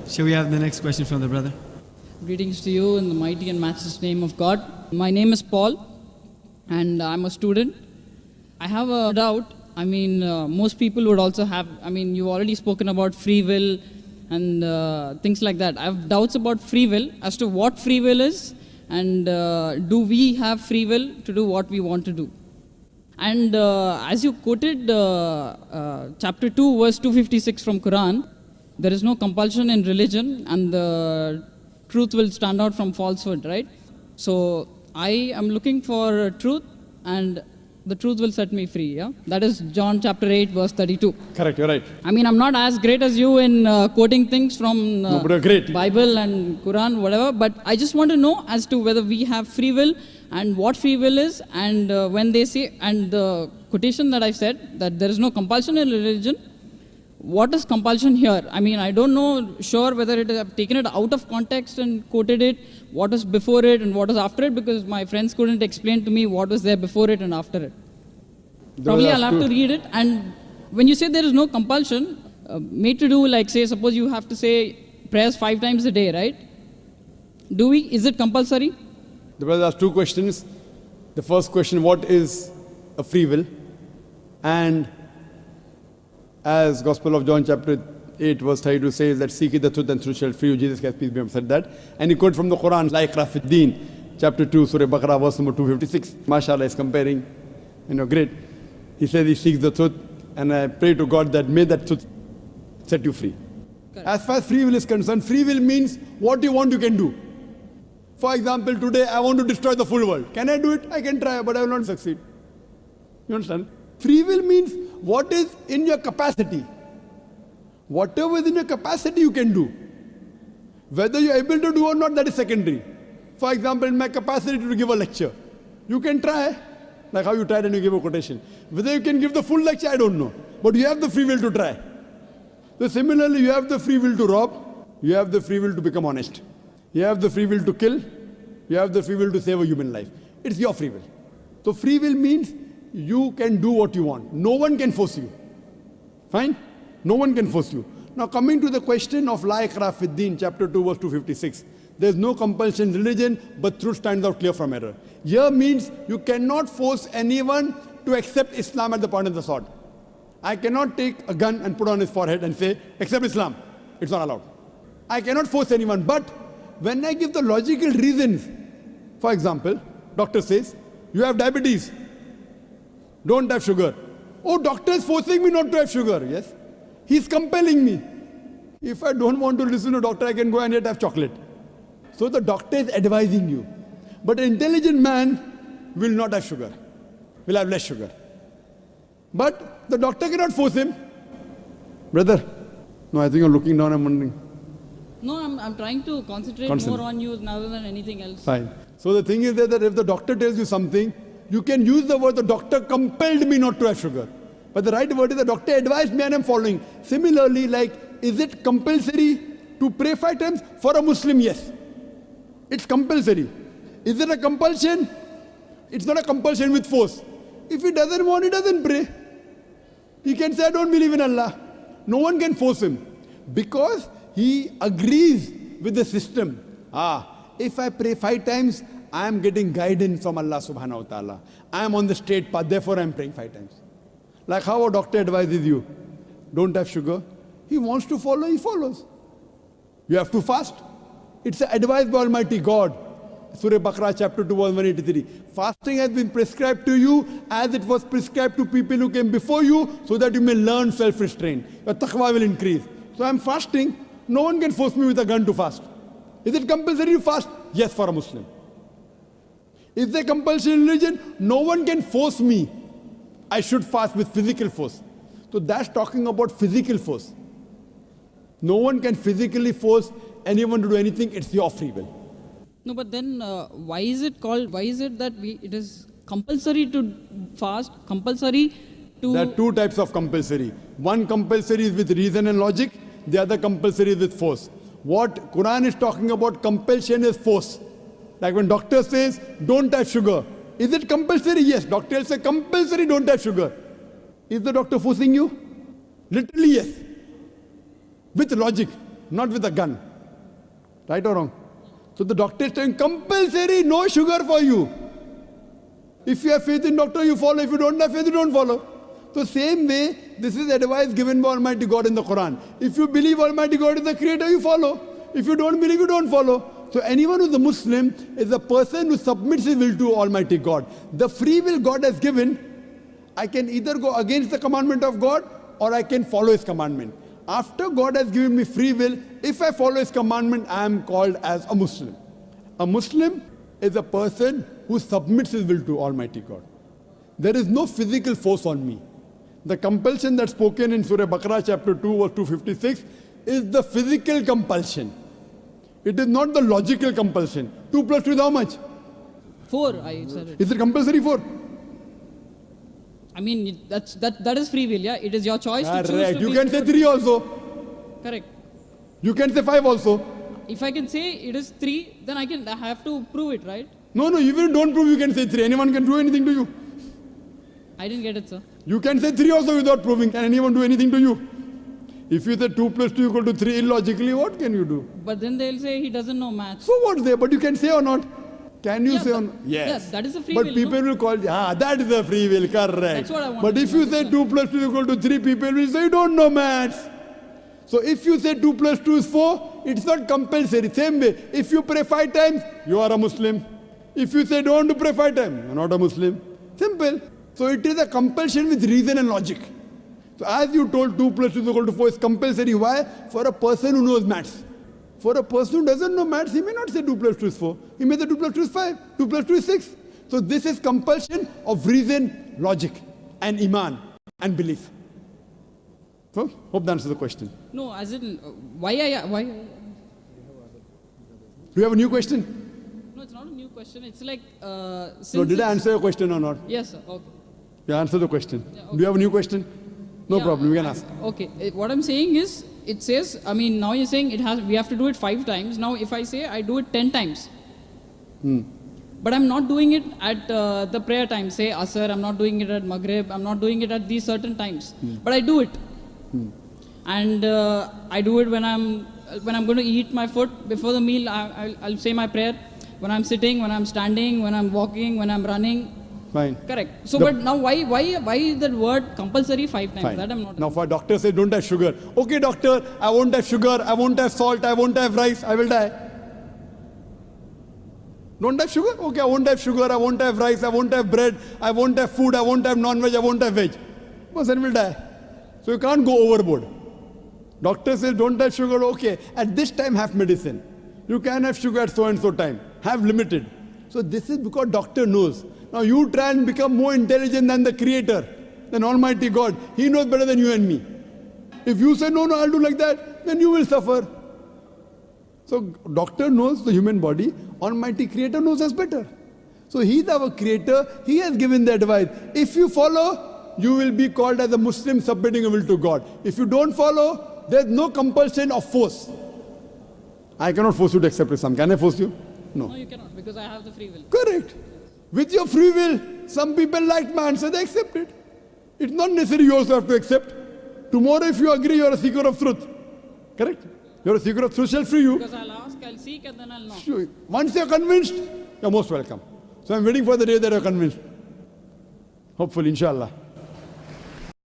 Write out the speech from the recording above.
Shall we have the next question from the brother? Greetings to you in the mighty and matchless name of God. My name is Paul, and I'm a student. I have a doubt. Most people would also have, you've already spoken about free will and things like that. I have doubts about free will, as to what free will is, and do we have free will to do what we want to do? And as you quoted chapter 2, verse 256 from Quran, there is no compulsion in religion, and the truth will stand out from falsehood, right? So I am looking for truth, and the truth will set me free, yeah? That is John chapter 8, verse 32. Correct, you're right. I'm not as great as you in quoting things from No, but you're great. Bible and Quran, whatever, but I just want to know as to whether we have free will and what free will is, and when they say, and the quotation that I said, that there is no compulsion in religion, what is compulsion here? I don't know sure whether it have taken it out of context and quoted it, what is before it and what is after it, because my friends couldn't explain to me what was there before it and after it. Probably I'll have to read it. And when you say there is no compulsion, made to do, like say, suppose you have to say prayers 5 times a day, right? Is it compulsory? The brother asked 2 questions. The first question, what is a free will? And as Gospel of John chapter 8 verse 32 says that seek ye the truth and truth shall free you. Jesus Christ, peace be upon him, said that. And he quoted from the Quran, like ekrah, Deen, chapter 2, Surah Baqarah, verse number 256. MashaAllah is comparing, great. He says he seeks the truth, and I pray to God that may that truth set you free. Correct. As far as free will is concerned, free will means what you want you can do. For example, today I want to destroy the full world. Can I do it? I can try, but I will not succeed. You understand? Free will means what is in your capacity. Whatever is in your capacity you can do. Whether you are able to do or not, that is secondary. For example, in my capacity to give a lecture, you can try, like how you tried and you give a quotation. Whether you can give the full lecture, I don't know. But you have the free will to try. So similarly, you have the free will to rob, you have the free will to become honest. You have the free will to kill, you have the free will to save a human life. It's your free will. So free will means you can do what you want. No one can force you. Fine? No one can force you. Now coming to the question of la ikrah fi Deen, chapter 2, verse 256. There is no compulsion in religion, but truth stands out clear from error. Here means you cannot force anyone to accept Islam at the point of the sword. I cannot take a gun and put on his forehead and say, accept Islam. It's not allowed. I cannot force anyone, but when I give the logical reasons, for example, doctor says, you have diabetes. Don't have sugar. Oh, doctor is forcing me not to have sugar. Yes. He's compelling me. If I don't want to listen to doctor, I can go and yet have chocolate. So the doctor is advising you. But an intelligent man will not have sugar. Will have less sugar. But the doctor cannot force him. Brother, no, I think you're looking down, I'm wondering. No, I'm trying to concentrate more on you rather than anything else. Fine. So the thing is that if the doctor tells you something, you can use the word, the doctor compelled me not to have sugar. But the right word is the doctor advised me and I'm following. Similarly, like, is it compulsory to pray 5 times? For a Muslim, yes. It's compulsory. Is it a compulsion? It's not a compulsion with force. If he doesn't want, he doesn't pray. He can say, I don't believe in Allah. No one can force him. Because he agrees with the system. If I pray 5 times, I am getting guidance from Allah subhanahu wa ta'ala. I am on the straight path, therefore I am praying 5 times. Like how a doctor advises you, don't have sugar. He wants to follow, he follows. You have to fast. It's advised by Almighty God. Surah Baqarah chapter 2 verse 183. Fasting has been prescribed to you as it was prescribed to people who came before you, so that you may learn self-restraint. Your taqwa will increase. So I am fasting. No one can force me with a gun to fast. Is it compulsory to fast? Yes, for a Muslim. Is there compulsion in religion? No one can force me. I should fast with physical force. So that's talking about physical force. No one can physically force anyone to do anything. It's your free will. No, but then why is it that it is compulsory to fast, compulsory to... There are 2 types of compulsory. One compulsory is with reason and logic. The other compulsory is with force. What Quran is talking about, compulsion is force. Like when doctor says, don't have sugar. Is it compulsory? Yes. Doctor will say, compulsory, don't have sugar. Is the doctor forcing you? Literally, yes. With logic. not with a gun. Right or wrong? So the doctor is saying compulsory, no sugar for you. If you have faith in doctor, you follow. If you don't have faith, you don't follow. So same way, this is advice given by Almighty God in the Quran. If you believe Almighty God is the creator, you follow. If you don't believe, you don't follow. So anyone who is a Muslim is a person who submits his will to Almighty God. The free will God has given, I can either go against the commandment of God or I can follow his commandment. After God has given me free will, if I follow his commandment, I am called as a Muslim. A Muslim is a person who submits his will to Almighty God. There is no physical force on me. The compulsion that's spoken in Surah Baqarah chapter 2 verse 256 is the physical compulsion. It is not the logical compulsion. 2 plus 2 is how much? 4, I said it. Is it compulsory 4? I mean, that is free will, yeah? It is your choice to choose Correct. to You be can say 3 also. Correct. You can say 5 also. If I can say it is 3, then I have to prove it, right? No, even don't prove you can say 3. Anyone can do anything to you. I didn't get it, sir. You can say 3 also without proving. Can anyone do anything to you? If you say 2 plus 2 equal to 3 illogically, what can you do? But then they'll say he doesn't know maths. So what's there? But you can say or not? Can you say or not? Yes. Yes, that is a free but will. people will call, that is a free will, correct. That's what I wanted But to if you say 2 plus 2 equal to 3, people will say you don't know maths. So if you say 2 plus 2 is 4, it's not compulsory. Same way, if you pray 5 times, you are a Muslim. If you say don't pray 5 times, you're not a Muslim. Simple. So it is a compulsion with reason and logic. So as you told 2 plus 2 is equal to 4 is compulsory. Why? For a person who knows maths. For a person who doesn't know maths, he may not say 2 plus 2 is 4. He may say 2 plus 2 is 5. 2 plus 2 is 6. So this is compulsion of reason, logic, and iman, and belief. So, hope that answers the question. No, as in, why? Do you have a new question? No, it's not a new question. It's like, So did I answer your question or not? Yes, sir. Okay. Yeah, answer the question. Yeah, Do you have a new question? No Yeah, problem, you can ask. Okay. What I'm saying is, it says, I mean, now you're saying we have to do it 5 times. Now, if I say I do it 10 times, but I'm not doing it at the prayer time, say Asr, I'm not doing it at Maghrib, I'm not doing it at these certain times, but I do it. And I do it when I'm going to eat my food before the meal. I'll say my prayer. When I'm sitting, when I'm standing, when I'm walking, when I'm running. Fine. Correct. So, but now why that word compulsory 5 times? Fine. That I'm not. Now, for doctor say don't have sugar. Okay, doctor, I won't have sugar, I won't have salt, I won't have rice, I will die. Don't have sugar? Okay, I won't have sugar, I won't have rice, I won't have bread, I won't have food, I won't have non-veg, I won't have veg. Person will die. So you can't go overboard. Doctor says don't have sugar, okay. At this time have medicine. You can have sugar at so and so time. Have limited. So this is because doctor knows. Now you try and become more intelligent than the creator, than Almighty God. He knows better than you and me. If you say no, I'll do like that, then you will suffer. So doctor knows the human body. Almighty creator knows us better. So he's our creator. He has given the advice. If you follow, you will be called as a Muslim submitting a will to God. If you don't follow, there's no compulsion of force. I cannot force you to accept Islam. Can I force you? No. No, you cannot, because I have the free will. Correct. With your free will, some people like man, so they accept it. It's not necessary you also have to accept. Tomorrow if you agree, you're a seeker of truth. Correct? You're a seeker of truth, shall free you. Because I'll ask, I'll seek, and then I'll know. Sure. Once you're convinced, you're most welcome. So I'm waiting for the day that you're convinced. Hopefully, inshallah.